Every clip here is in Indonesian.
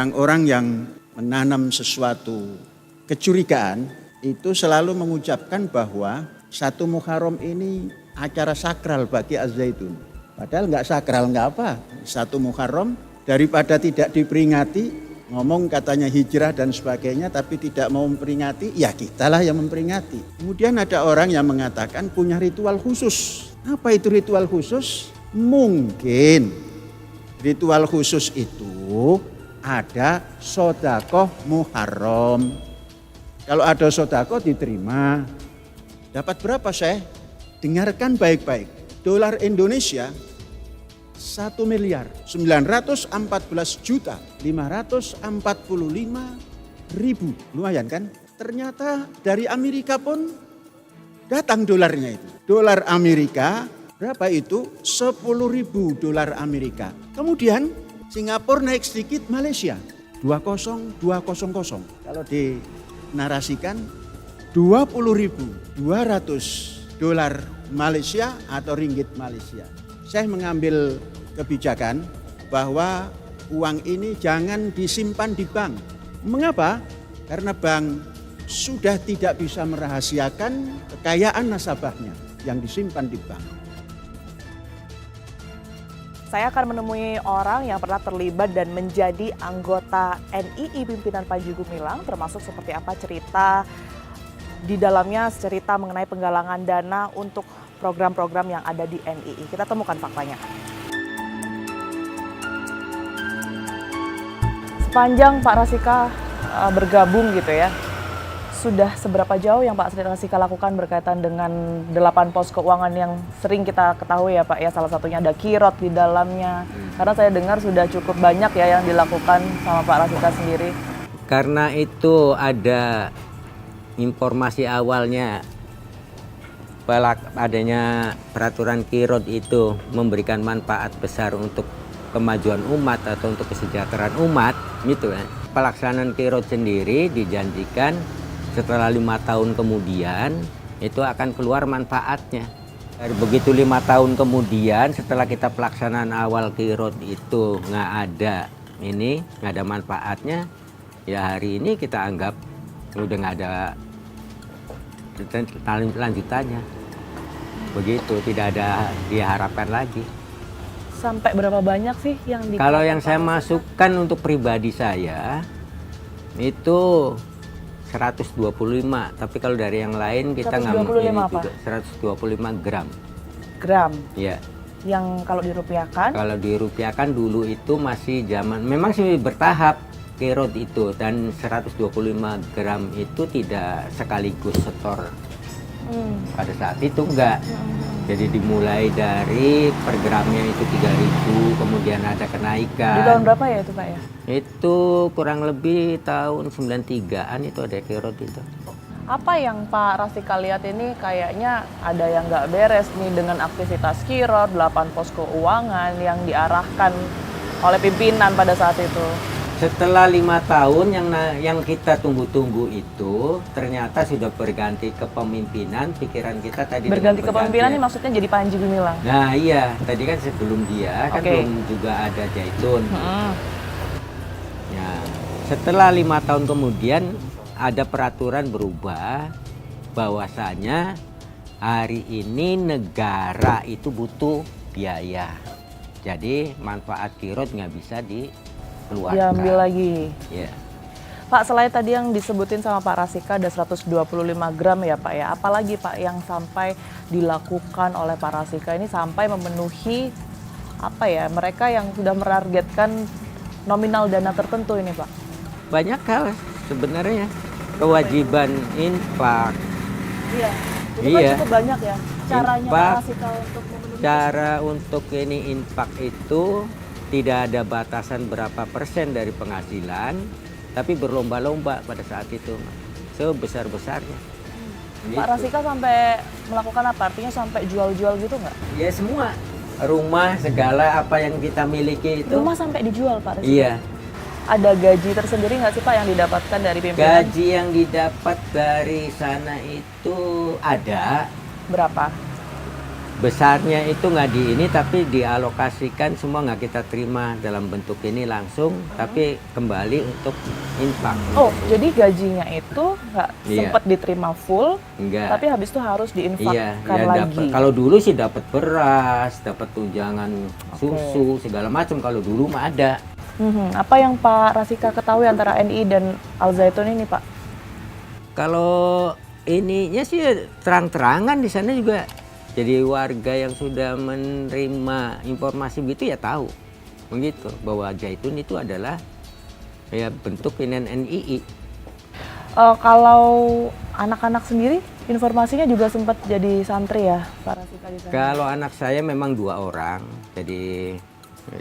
orang-orang yang menanam sesuatu kecurigaan itu selalu mengucapkan bahwa 1 Muharram ini acara sakral bagi Az-Zaitun. Padahal nggak sakral, nggak apa. 1 Muharram daripada tidak diperingati, ngomong katanya hijrah dan sebagainya, tapi tidak mau memperingati, ya kitalah yang memperingati. Kemudian ada orang yang mengatakan punya ritual khusus. Apa itu ritual khusus? Mungkin ritual khusus itu ada sedekah Muharram. Kalau ada sedekah diterima. Dapat berapa, Syekh? Dengarkan baik-baik. Dolar Indonesia 1 miliar 914 juta 545 ribu. Lumayan kan? Ternyata dari Amerika pun datang dolarnya itu. Dolar Amerika berapa itu? 10.000 dolar Amerika. Kemudian Singapura naik sedikit, Malaysia 20200. Kalau dinarasikan 20.200 dolar Malaysia atau ringgit Malaysia. Saya mengambil kebijakan bahwa uang ini jangan disimpan di bank. Mengapa? Karena bank sudah tidak bisa merahasiakan kekayaan nasabahnya yang disimpan di bank. Saya akan menemui orang yang pernah terlibat dan menjadi anggota NII pimpinan Panji Gumilang, termasuk seperti apa cerita di dalamnya, cerita mengenai penggalangan dana untuk program-program yang ada di NII. Kita temukan faktanya. Sepanjang Pak Rasika bergabung gitu ya, sudah seberapa jauh yang Pak Rasika lakukan berkaitan dengan 8 pos keuangan yang sering kita ketahui ya Pak ya, salah satunya ada kirot di dalamnya. Karena saya dengar sudah cukup banyak ya yang dilakukan sama Pak Rasika sendiri. Karena itu ada informasi awalnya adanya peraturan kirot itu memberikan manfaat besar untuk kemajuan umat atau untuk kesejahteraan umat gitu kan. Pelaksanaan kirot sendiri dijanjikan setelah 5 tahun kemudian itu akan keluar manfaatnya. Begitu 5 tahun kemudian setelah kita pelaksanaan awal kirot itu nggak ada manfaatnya, ya hari ini kita anggap udah nggak ada lanjutannya. Begitu, tidak ada diharapkan lagi. Sampai berapa banyak sih yang Kalau yang saya masukkan untuk pribadi saya itu 125, tapi kalau dari yang lain kita nggak 125 gram. Gram? Ya. Yang kalau dirupiahkan? Kalau dirupiahkan dulu itu masih zaman, memang sih bertahap kirot itu, dan 125 gram itu tidak sekaligus setor pada saat itu enggak. Jadi dimulai dari per gramnya itu 3.000, kemudian ada kenaikan. Di tahun berapa ya itu Pak ya? Itu kurang lebih tahun 93-an itu ada kirot itu. Apa yang Pak Rasika lihat ini kayaknya ada yang nggak beres nih dengan aktivitas kirot, 8 pos keuangan yang diarahkan oleh pimpinan pada saat itu? Setelah 5 tahun yang kita tunggu-tunggu itu ternyata sudah berganti kepemimpinan. Pikiran kita tadi berganti kepemimpinan ini maksudnya jadi Panji Gumilang? Nah iya, tadi kan sebelum dia kan belum juga ada Zaitun. Ya, setelah 5 tahun kemudian ada peraturan berubah bahwasanya hari ini negara itu butuh biaya. Jadi manfaat kirot nggak bisa dikeluarkan. Diambil lagi. Ya. Pak, selain tadi yang disebutin sama Pak Rasika ada 125 gram ya Pak ya. Apalagi Pak yang sampai dilakukan oleh Pak Rasika ini sampai memenuhi apa ya, mereka yang sudah menargetkan nominal dana tertentu ini Pak? Banyak hal sebenarnya. Kewajiban infak. Iya, itu kan cukup banyak ya caranya infak, Pak Rasika untuk memenuhi. Cara untuk ini infak itu tidak ada batasan berapa persen dari penghasilan, tapi berlomba-lomba pada saat itu sebesar-besarnya. Gitu. Pak Rasika sampai melakukan apa? Artinya sampai jual-jual gitu nggak? Ya semua, rumah segala apa yang kita miliki itu. Rumah sampai dijual Pak Rasika? Iya. Ada gaji tersendiri nggak sih Pak yang didapatkan dari pimpinan? Gaji yang didapat dari sana itu ada. Berapa? besarnya itu nggak di ini, tapi dialokasikan semua, nggak kita terima dalam bentuk ini langsung, tapi kembali untuk infak. Oh, jadi gajinya itu nggak Iya. sempat diterima full, Enggak. tapi habis itu harus Iya, diinfakkan ya lagi. dapat. Kalau dulu sih dapat beras, dapat tunjangan susu, segala macam. Kalau dulu mah ada. Apa yang Pak Rasika ketahui antara NII dan Al Zaitun ini, Pak? Kalau ininya sih terang-terangan di sana juga. Jadi warga yang sudah menerima informasi begitu ya tahu, begitu bahwa Zaitun itu adalah ya bentuk pimpinan NII. Kalau anak-anak sendiri, informasinya juga sempat jadi santri ya, Pak Rasika di sana? Kalau anak saya memang 2 orang, jadi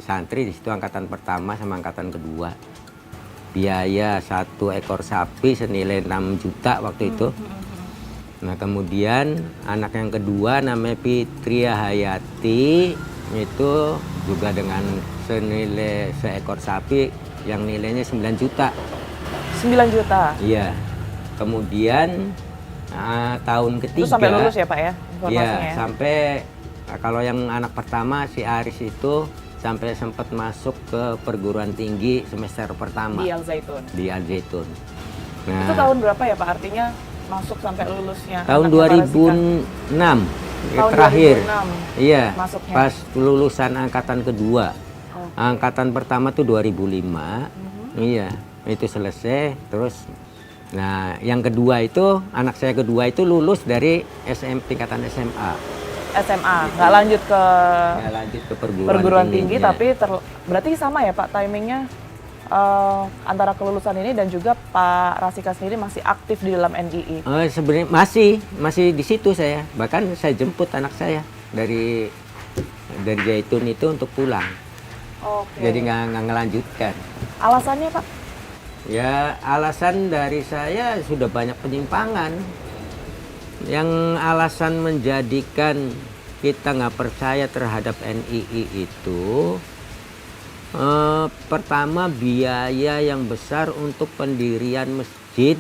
santri di situ angkatan pertama sama angkatan kedua. Biaya 1 ekor sapi senilai 6 juta waktu itu. Nah kemudian anak yang kedua namanya Fitria Hayati, itu juga dengan senilai seekor sapi yang nilainya 9 juta. 9 juta? Iya. Kemudian tahun ketiga. Itu sampai lulus ya Pak ya, Iya, informasinya ya? sampai kalau yang anak pertama si Aris itu sampai sempat masuk ke perguruan tinggi semester pertama Di Al Zaitun. di Al Zaitun. Itu tahun berapa ya Pak, artinya masuk sampai lulusnya? Tahun anaknya Pak Rasika? 2006 Tahun terakhir. 2006 Iya, masuknya. pas lulusan angkatan kedua. Oh. Angkatan pertama tuh 2005. Iya, itu selesai terus. Nah, yang kedua itu anak saya kedua itu lulus dari tingkatan SMA. SMA, nggak lanjut ke Ya, lanjut ke perguruan tinggi, tingginya. tapi berarti sama ya Pak timingnya antara kelulusan ini dan juga Pak Rasika sendiri masih aktif di dalam NII. Sebenarnya masih di situ saya. Bahkan saya jemput anak saya dari Zaitun itu untuk pulang. Oke. Jadi nggak ngelanjutkan. Alasannya Pak? Ya alasan dari saya sudah banyak penyimpangan. Yang alasan menjadikan kita nggak percaya terhadap NII itu pertama biaya yang besar untuk pendirian masjid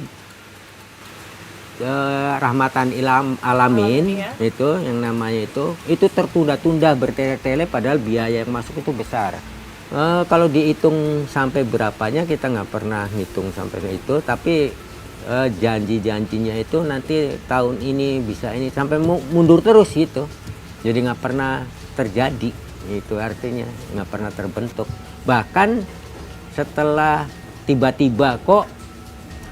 Rahmatan Alamin ya. itu yang namanya itu tertunda-tunda bertele-tele padahal biaya yang masuk itu besar. Kalau dihitung sampai berapanya kita nggak pernah hitung sampai itu, tapi janji-janjinya itu nanti tahun ini bisa ini sampai mundur terus gitu. Jadi nggak pernah terjadi, itu artinya nggak pernah terbentuk. Bahkan setelah tiba-tiba kok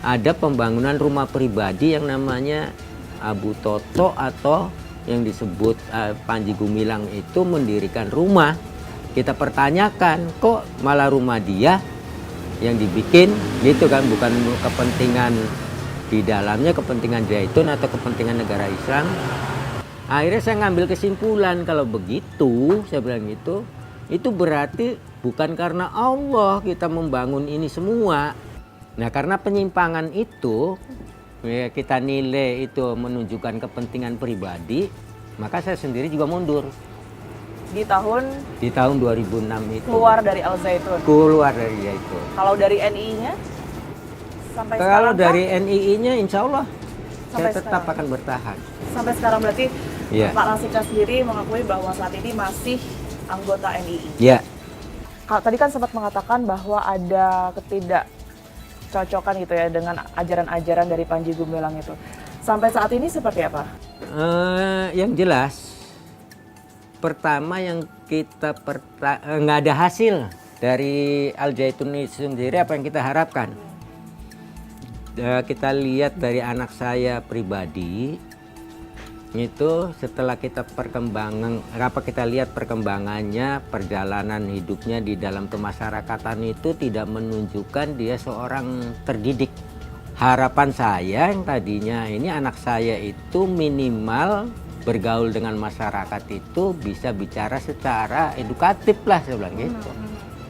ada pembangunan rumah pribadi yang namanya Abu Toto atau yang disebut Panji Gumilang itu mendirikan rumah. Kita pertanyakan kok malah rumah dia yang dibikin gitu kan, bukan kepentingan di dalamnya, kepentingan Zaitun atau kepentingan negara Islam. Akhirnya saya ngambil kesimpulan kalau begitu, saya bilang gitu, itu berarti bukan karena Allah kita membangun ini semua. Nah karena penyimpangan itu ya, kita nilai itu menunjukkan kepentingan pribadi, maka saya sendiri juga mundur. Di tahun 2006 itu. keluar dari Al Zaitun. Keluar dari Zaitun. Kalau dari NII-nya sampai Kalau sekarang dari Pak? NII-nya insya Allah Sampai saya tetap sekarang. akan bertahan. Sampai sekarang berarti Iya. Pak Rasika sendiri mengakui bahwa saat ini masih anggota NII. Ya, Kalau tadi kan sempat mengatakan bahwa ada ketidakcocokan gitu ya dengan ajaran-ajaran dari Panji Gumilang itu. Sampai saat ini seperti apa? yang jelas pertama yang kita nggak ada hasil dari Al Zaitun itu sendiri apa yang kita harapkan. Kita lihat dari anak saya pribadi itu setelah kita lihat perkembangannya, perjalanan hidupnya di dalam kemasyarakatan itu tidak menunjukkan dia seorang terdidik. Harapan saya yang tadinya ini anak saya itu minimal bergaul dengan masyarakat itu bisa bicara secara edukatif lah, saya bilang gitu.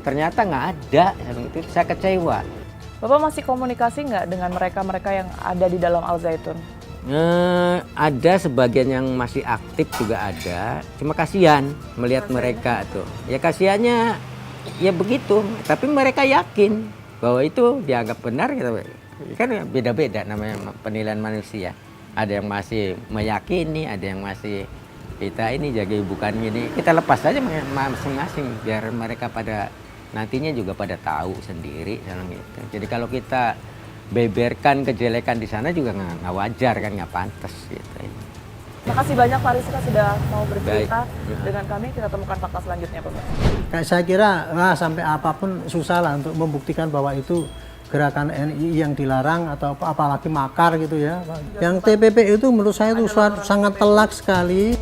Ternyata nggak ada, saya kecewa. Bapak masih komunikasi nggak dengan mereka-mereka yang ada di dalam Al Zaitun? Ada sebagian yang masih aktif juga ada, cuma kasihan melihat mereka tuh. Ya kasihannya ya begitu, tapi mereka yakin bahwa itu dianggap benar gitu. Kan beda-beda namanya penilaian manusia. Ada yang masih meyakini, ada yang masih kita ini jadi bukan ini, kita lepas saja masing-masing biar mereka pada nantinya juga pada tahu sendiri dalam itu. Jadi kalau kita beberkan kejelekan di sana juga nggak wajar kan, nggak pantas gitu. Makasih banyak Pak Rizka sudah mau bercerita Baik. dengan kami. Kita temukan fakta selanjutnya, Pak. Kayak saya kira sampai apapun susah lah untuk membuktikan bahwa itu gerakan NII yang dilarang atau apalagi makar gitu ya. Yang TPP itu menurut saya itu suatu sangat telak sekali.